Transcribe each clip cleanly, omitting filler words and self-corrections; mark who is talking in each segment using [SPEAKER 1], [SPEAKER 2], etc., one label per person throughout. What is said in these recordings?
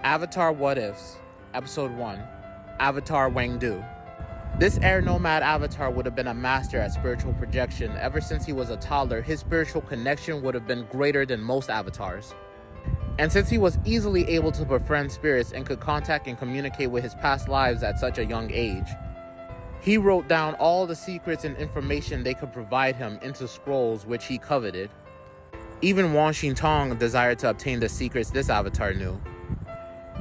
[SPEAKER 1] Avatar What Ifs, Episode 1, Avatar Wangdu. This air nomad avatar would have been a master at spiritual projection. Ever since he was a toddler, his spiritual connection would have been greater than most avatars. And since he was easily able to befriend spirits and could contact and communicate with his past lives at such a young age, he wrote down all the secrets and information they could provide him into scrolls which he coveted. Even Wan Xintong desired to obtain the secrets this avatar knew.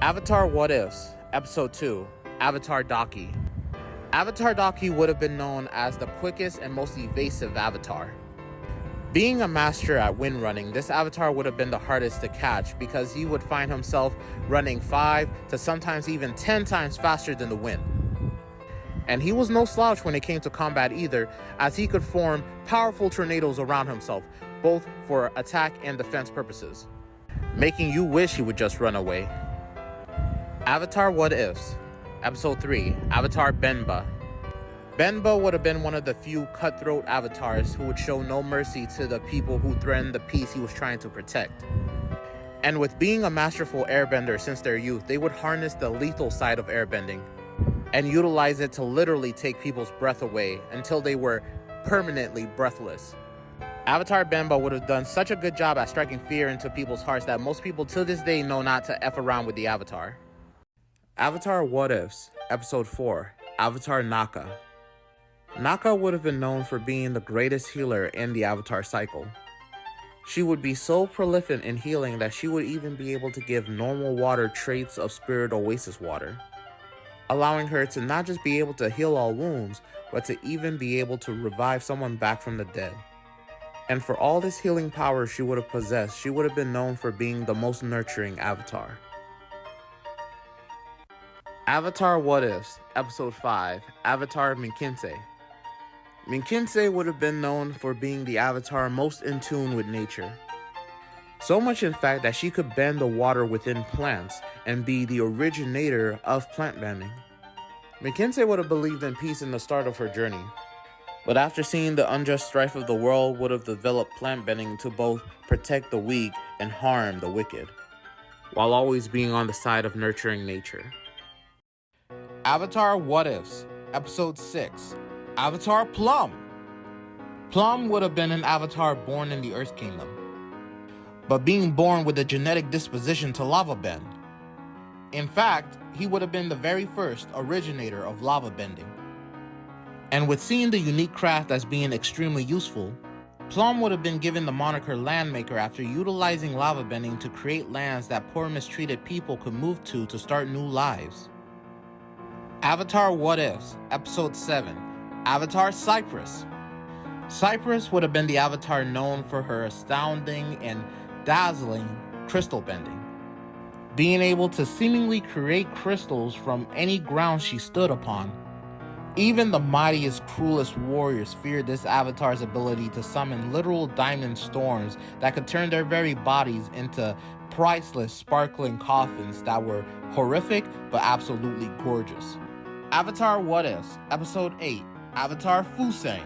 [SPEAKER 1] Avatar What Ifs, Episode 2, Avatar Daki. Avatar Daki would have been known as the quickest and most evasive avatar. Being a master at wind running, this avatar would have been the hardest to catch because he would find himself running 5 to sometimes even 10 times faster than the wind. And he was no slouch when it came to combat either, as he could form powerful tornadoes around himself, both for attack and defense purposes, making you wish he would just run away. Avatar What Ifs, Episode 3, Avatar Benba. Benba would have been one of the few cutthroat avatars who would show no mercy to the people who threatened the peace he was trying to protect. And with being a masterful airbender since their youth, they would harness the lethal side of airbending and utilize it to literally take people's breath away until they were permanently breathless. Avatar Bambo would have done such a good job at striking fear into people's hearts that most people to this day know not to F around with the avatar. Avatar What Ifs, Episode 4, Avatar Naka. Naka would have been known for being the greatest healer in the avatar cycle. She would be so prolific in healing that she would even be able to give normal water traits of spirit oasis water, allowing her to not just be able to heal all wounds, but to even be able to revive someone back from the dead. And for all this healing power she would have possessed, she would have been known for being the most nurturing avatar. Avatar What Ifs, Episode 5, Avatar Mcken. Mcken would have been known for being the avatar most in tune with nature. So much in fact that she could bend the water within plants and be the originator of plant bending. Mcken would have believed in peace in the start of her journey, but after seeing the unjust strife of the world would have developed plant bending to both protect the weak and harm the wicked, while always being on the side of nurturing nature. Avatar What Ifs, Episode 6, Avatar Plum. Plum would have been an avatar born in the Earth Kingdom, but being born with a genetic disposition to lava bend. In fact, he would have been the very first originator of lava bending. And with seeing the unique craft as being extremely useful, Plum would have been given the moniker Landmaker after utilizing lava bending to create lands that poor mistreated people could move to start new lives. Avatar What Ifs, Episode 7, Avatar Cyprus. Cyprus would have been the avatar known for her astounding and dazzling crystal bending, being able to seemingly create crystals from any ground she stood upon. Even the mightiest, cruelest warriors feared this avatar's ability to summon literal diamond storms that could turn their very bodies into priceless, sparkling coffins that were horrific but absolutely gorgeous. Avatar What Ifs, Episode 8, Avatar Fusang.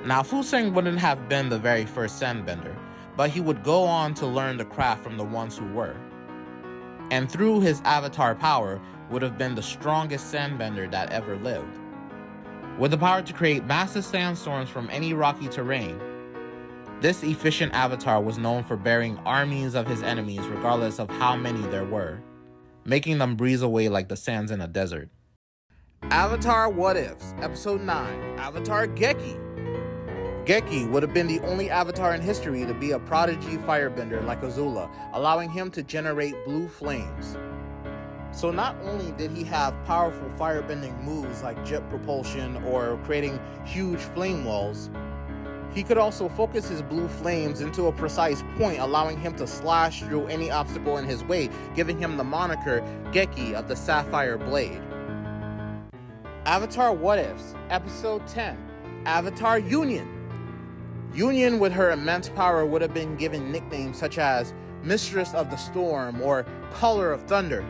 [SPEAKER 1] Now, Fusang wouldn't have been the very first sandbender, but he would go on to learn the craft from the ones who were, and through his avatar power, would have been the strongest sandbender that ever lived. With the power to create massive sandstorms from any rocky terrain, this efficient avatar was known for burying armies of his enemies regardless of how many there were, making them breeze away like the sands in a desert. Avatar What Ifs, Episode 9, Avatar Geki. Geki would have been the only avatar in history to be a prodigy firebender like Azula, allowing him to generate blue flames. So not only did he have powerful firebending moves like jet propulsion or creating huge flame walls, he could also focus his blue flames into a precise point, allowing him to slash through any obstacle in his way, giving him the moniker Geki of the Sapphire Blade. Avatar What Ifs, Episode 10, Avatar Union. Union, with her immense power, would have been given nicknames such as Mistress of the Storm or Color of Thunder,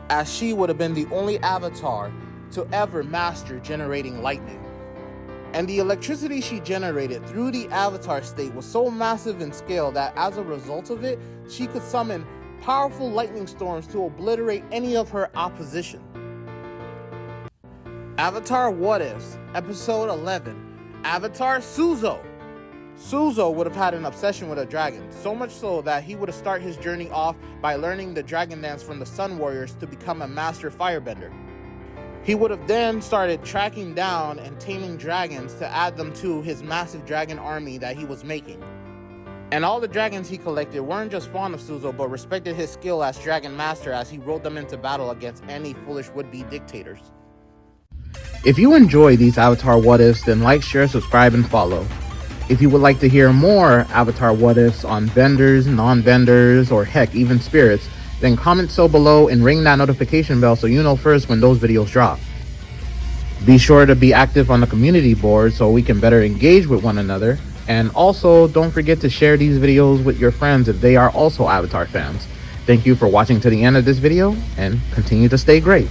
[SPEAKER 1] as she would have been the only avatar to ever master generating lightning. And the electricity she generated through the avatar state was so massive in scale that as a result of it, she could summon powerful lightning storms to obliterate any of her opposition. Avatar What Ifs, Episode 11, Avatar Souo. Souo would have had an obsession with a dragon, so much so that he would have started his journey off by learning the dragon dance from the Sun Warriors to become a master firebender. He would have then started tracking down and taming dragons to add them to his massive dragon army that he was making. And all the dragons he collected weren't just fond of Souo, but respected his skill as dragon master as he rode them into battle against any foolish would-be dictators. If you enjoy these Avatar What Ifs, then like, share, subscribe, and follow. If you would like to hear more Avatar What Ifs on benders, non-benders, or heck, even spirits, then comment so below and ring that notification bell so you know first when those videos drop. Be sure to be active on the community board so we can better engage with one another. And also, don't forget to share these videos with your friends if they are also Avatar fans. Thank you for watching to the end of this video, and continue to stay great.